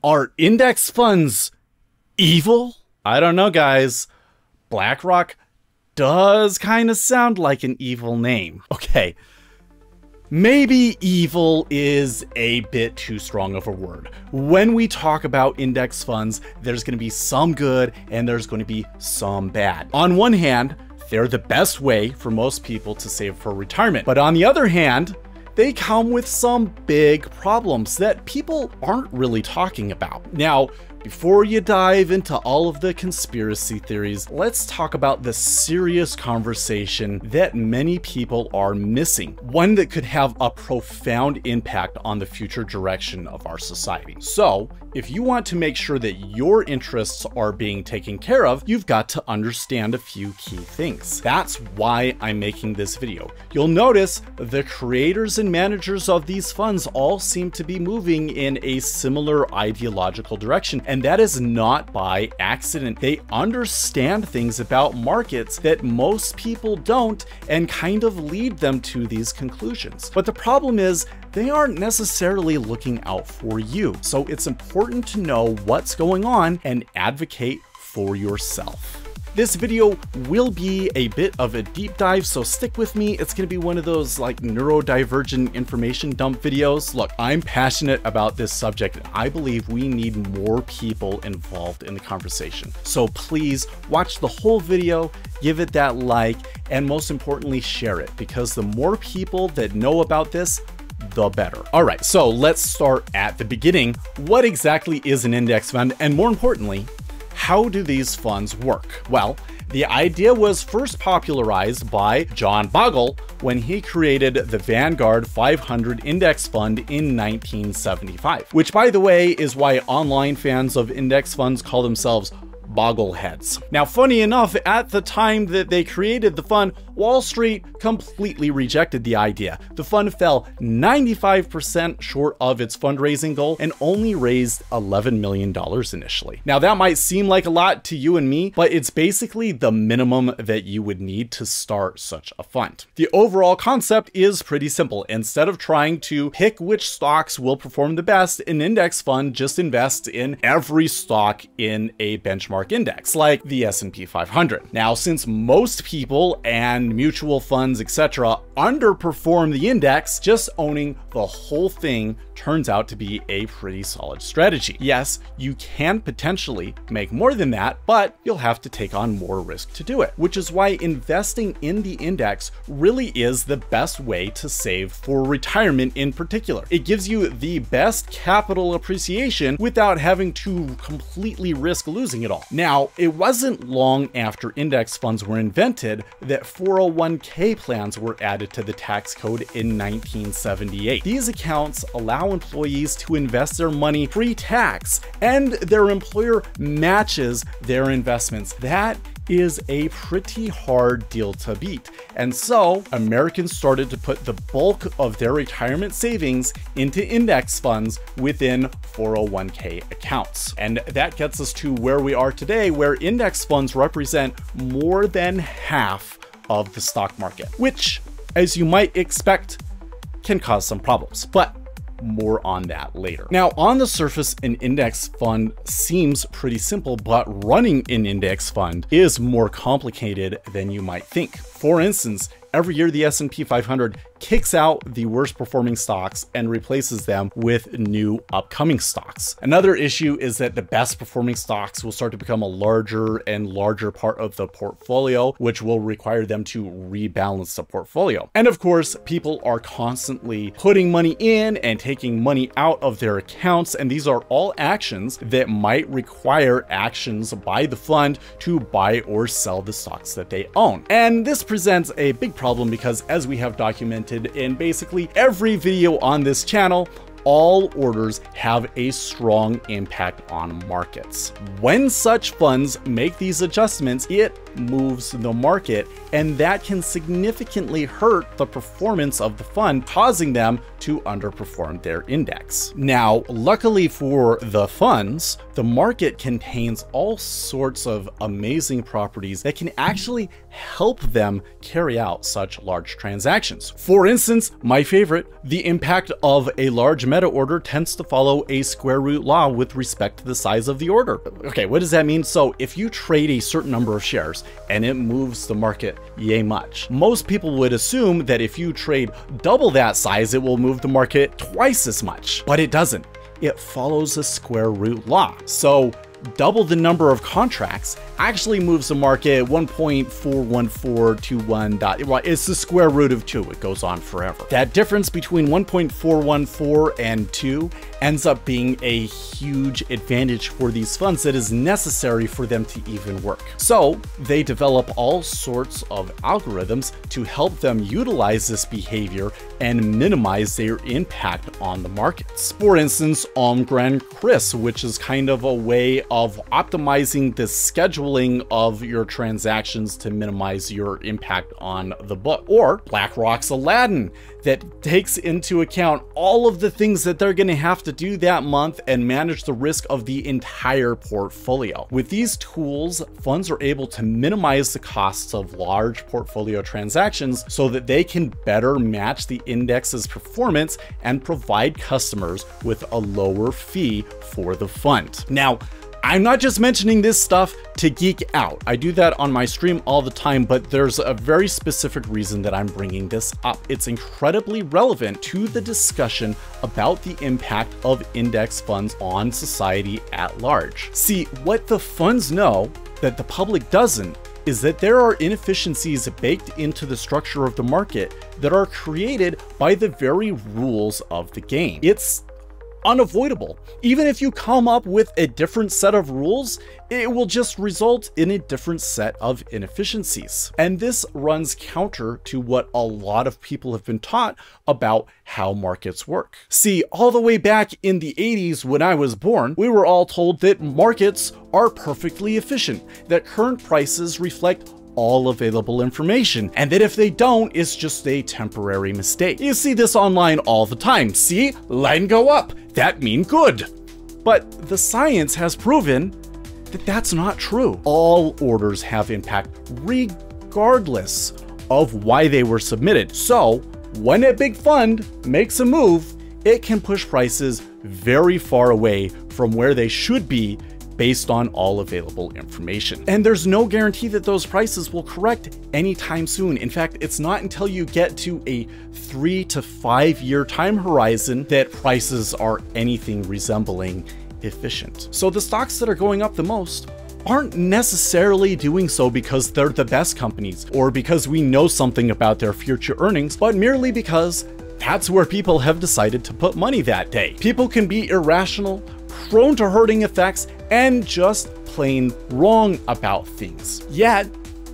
Are index funds evil? I don't know, guys. BlackRock does kind of sound like an evil name. Okay, maybe evil is a bit too strong of a word. When we talk about index funds, there's going to be some good and there's going to be some bad. On one hand, they're the best way for most people to save for retirement. But on the other hand, they come with some big problems that people aren't really talking about. Now, before you dive into all of the conspiracy theories, let's talk about the serious conversation that many people are missing, one that could have a profound impact on the future direction of our society. So, if you want to make sure that your interests are being taken care of, you've got to understand a few key things. That's why I'm making this video. You'll notice the creators and managers of these funds all seem to be moving in a similar ideological direction. And that is not by accident. They understand things about markets that most people don't and kind of lead them to these conclusions. But the problem is they aren't necessarily looking out for you. So it's important to know what's going on and advocate for yourself. This video will be a bit of a deep dive, so stick with me. It's gonna be one of those like neurodivergent information dump videos. Look, I'm passionate about this subject and I believe we need more people involved in the conversation. So please watch the whole video, give it that like, and most importantly, share it, because the more people that know about this, the better. All right, so let's start at the beginning. What exactly is an index fund? And more importantly, how do these funds work? Well, the idea was first popularized by John Bogle when he created the Vanguard 500 Index Fund in 1975, which, by the way, is why online fans of index funds call themselves Bogleheads. Now, funny enough, at the time that they created the fund, Wall Street completely rejected the idea. The fund fell 95% short of its fundraising goal and only raised $11 million initially. Now, that might seem like a lot to you and me, but it's basically the minimum that you would need to start such a fund. The overall concept is pretty simple. Instead of trying to pick which stocks will perform the best, an index fund just invests in every stock in a benchmark index, like the S&P 500. Now, since most people and mutual funds, etc., underperform the index, just owning the whole thing turns out to be a pretty solid strategy. Yes, you can potentially make more than that, but you'll have to take on more risk to do it, which is why investing in the index really is the best way to save for retirement in particular. It gives you the best capital appreciation without having to completely risk losing it all. Now, it wasn't long after index funds were invented that 401k plans were added to the tax code in 1978. These accounts allow employees to invest their money pre-tax, and their employer matches their investments. That is a pretty hard deal to beat. And so Americans started to put the bulk of their retirement savings into index funds within 401k accounts. And that gets us to where we are today, where index funds represent more than half of the stock market, which, as you might expect, can cause some problems. But more on that later. Now, on the surface, an index fund seems pretty simple, but running an index fund is more complicated than you might think. For instance, every year the S&P 500 kicks out the worst performing stocks and replaces them with new upcoming stocks. Another issue is that the best performing stocks will start to become a larger and larger part of the portfolio, which will require them to rebalance the portfolio. And of course, people are constantly putting money in and taking money out of their accounts, and these are all actions that might require actions by the fund to buy or sell the stocks that they own. And this presents a big problem because, as we have documented in basically every video on this channel, all orders have a strong impact on markets. When such funds make these adjustments, it moves the market, and that can significantly hurt the performance of the fund, causing them to underperform their index. Now, luckily for the funds, the market contains all sorts of amazing properties that can actually help them carry out such large transactions. For instance, my favorite, the impact of a large meta order tends to follow a square root law with respect to the size of the order. Okay, what does that mean? So if you trade a certain number of shares and it moves the market yay much, most people would assume that if you trade double that size, it will move the market twice as much, but it doesn't. It follows a square root law. So double the number of contracts actually moves the market 1.41421. It's the square root of 2. It goes on forever. That difference between 1.414 and 2 ends up being a huge advantage for these funds that is necessary for them to even work. So they develop all sorts of algorithms to help them utilize this behavior and minimize their impact on the markets. For instance, Omgren Chris, which is kind of a way of optimizing the scheduling of your transactions to minimize your impact on the book. Or BlackRock's Aladdin, that takes into account all of the things that they're going to have to do that month and manage the risk of the entire portfolio. With these tools, funds are able to minimize the costs of large portfolio transactions so that they can better match the index's performance and provide customers with a lower fee for the fund. Now, I'm not just mentioning this stuff to geek out. I do that on my stream all the time, but there's a very specific reason that I'm bringing this up. It's incredibly relevant to the discussion about the impact of index funds on society at large. See, what the funds know that the public doesn't is that there are inefficiencies baked into the structure of the market that are created by the very rules of the game. It's unavoidable. Even if you come up with a different set of rules, it will just result in a different set of inefficiencies. And this runs counter to what a lot of people have been taught about how markets work. See, all the way back in the 80s when I was born, we were all told that markets are perfectly efficient, that current prices reflect all available information, and that if they don't, it's just a temporary mistake. You see this online all the time. See, line go up, that mean good. But the science has proven that that's not true. All orders have impact regardless of why they were submitted. So when a big fund makes a move, it can push prices very far away from where they should be based on all available information. And there's no guarantee that those prices will correct anytime soon. In fact, it's not until you get to a 3 to 5 year time horizon that prices are anything resembling efficient. So the stocks that are going up the most aren't necessarily doing so because they're the best companies or because we know something about their future earnings, but merely because that's where people have decided to put money that day. People can be irrational, prone to hurting effects, and just plain wrong about things. Yet,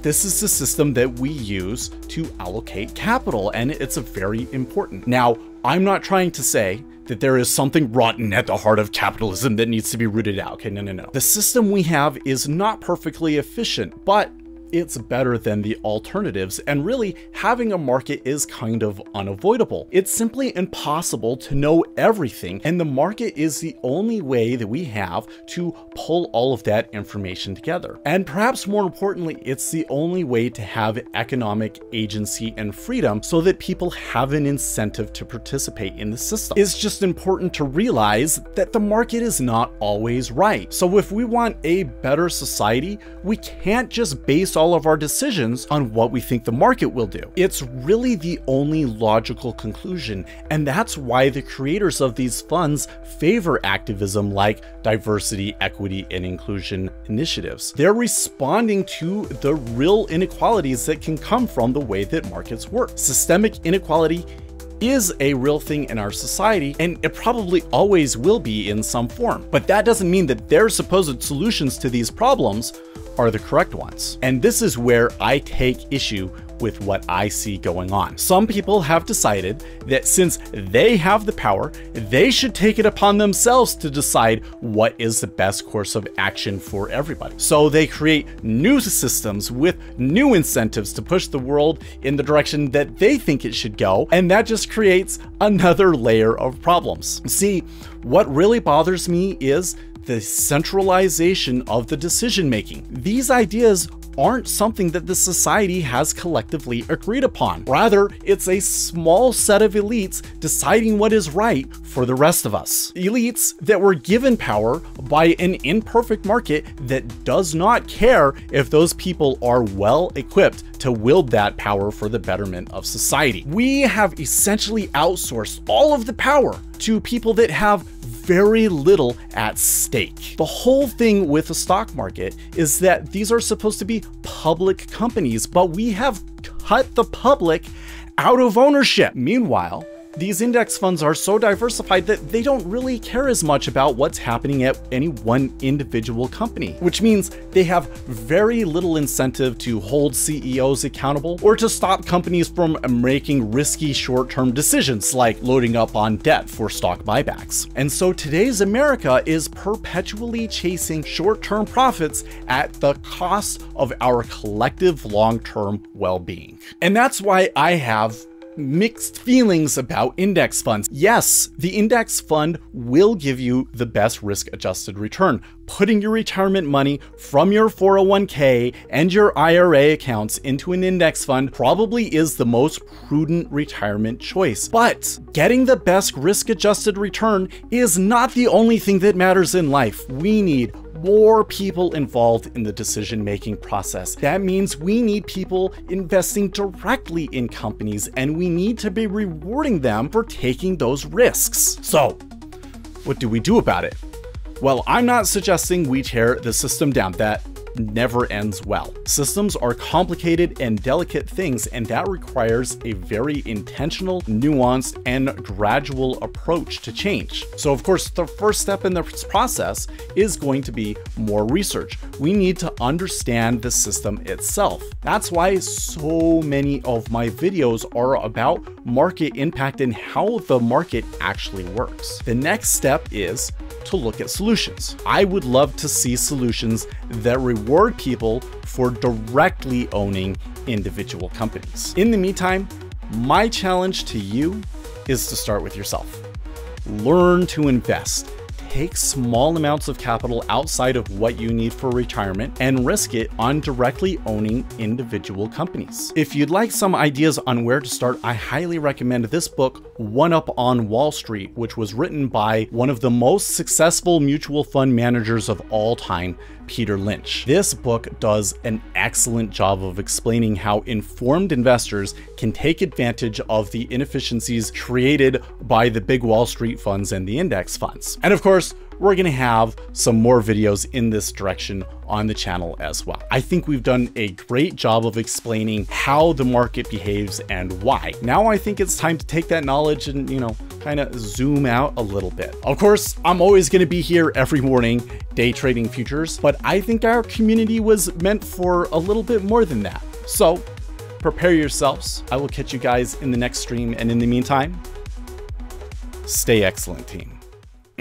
this is the system that we use to allocate capital, and it's very important. Now, I'm not trying to say that there is something rotten at the heart of capitalism that needs to be rooted out. Okay, no. The system we have is not perfectly efficient, but it's better than the alternatives, and really having a market is kind of unavoidable. It's simply impossible to know everything, and the market is the only way that we have to pull all of that information together. And perhaps more importantly, it's the only way to have economic agency and freedom so that people have an incentive to participate in the system. It's just important to realize that the market is not always right. So if we want a better society, we can't just base all of our decisions on what we think the market will do. It's really the only logical conclusion, and that's why the creators of these funds favor activism like diversity, equity, and inclusion initiatives. They're responding to the real inequalities that can come from the way that markets work. Systemic inequality is a real thing in our society, and it probably always will be in some form. But that doesn't mean that their supposed solutions to these problems are the correct ones. And this is where I take issue with what I see going on. Some people have decided that since they have the power, they should take it upon themselves to decide what is the best course of action for everybody. So they create new systems with new incentives to push the world in the direction that they think it should go, and that just creates another layer of problems. See, what really bothers me is the centralization of the decision making. These ideas aren't something that the society has collectively agreed upon. Rather, it's a small set of elites deciding what is right for the rest of us. Elites that were given power by an imperfect market that does not care if those people are well equipped to wield that power for the betterment of society. We have essentially outsourced all of the power to people that have very little at stake. The whole thing with the stock market is that these are supposed to be public companies, but we have cut the public out of ownership. Meanwhile, these index funds are so diversified that they don't really care as much about what's happening at any one individual company, which means they have very little incentive to hold CEOs accountable or to stop companies from making risky short-term decisions like loading up on debt for stock buybacks. And so today's America is perpetually chasing short-term profits at the cost of our collective long-term well-being. And that's why I have mixed feelings about index funds. Yes, the index fund will give you the best risk-adjusted return. Putting your retirement money from your 401k and your IRA accounts into an index fund probably is the most prudent retirement choice. But getting the best risk-adjusted return is not the only thing that matters in life. We need more people involved in the decision-making process. That means we need people investing directly in companies, and we need to be rewarding them for taking those risks. So, what do we do about it? Well, I'm not suggesting we tear the system down. That never ends well. Systems are complicated and delicate things, and that requires a very intentional, nuanced, and gradual approach to change. So of course, the first step in this process is going to be more research. We need to understand the system itself. That's why so many of my videos are about market impact and how the market actually works. The next step is to look at solutions. I would love to see solutions that reward people for directly owning individual companies. In the meantime, my challenge to you is to start with yourself. Learn to invest. Take small amounts of capital outside of what you need for retirement and risk it on directly owning individual companies. If you'd like some ideas on where to start, I highly recommend this book, One Up on Wall Street, which was written by one of the most successful mutual fund managers of all time, Peter Lynch. This book does an excellent job of explaining how informed investors can take advantage of the inefficiencies created by the big Wall Street funds and the index funds. And of course, we're going to have some more videos in this direction on the channel as well. I think we've done a great job of explaining how the market behaves and why. Now I think it's time to take that knowledge and, kind of zoom out a little bit. Of course, I'm always going to be here every morning day trading futures, but I think our community was meant for a little bit more than that. So prepare yourselves. I will catch you guys in the next stream. And in the meantime, stay excellent, team.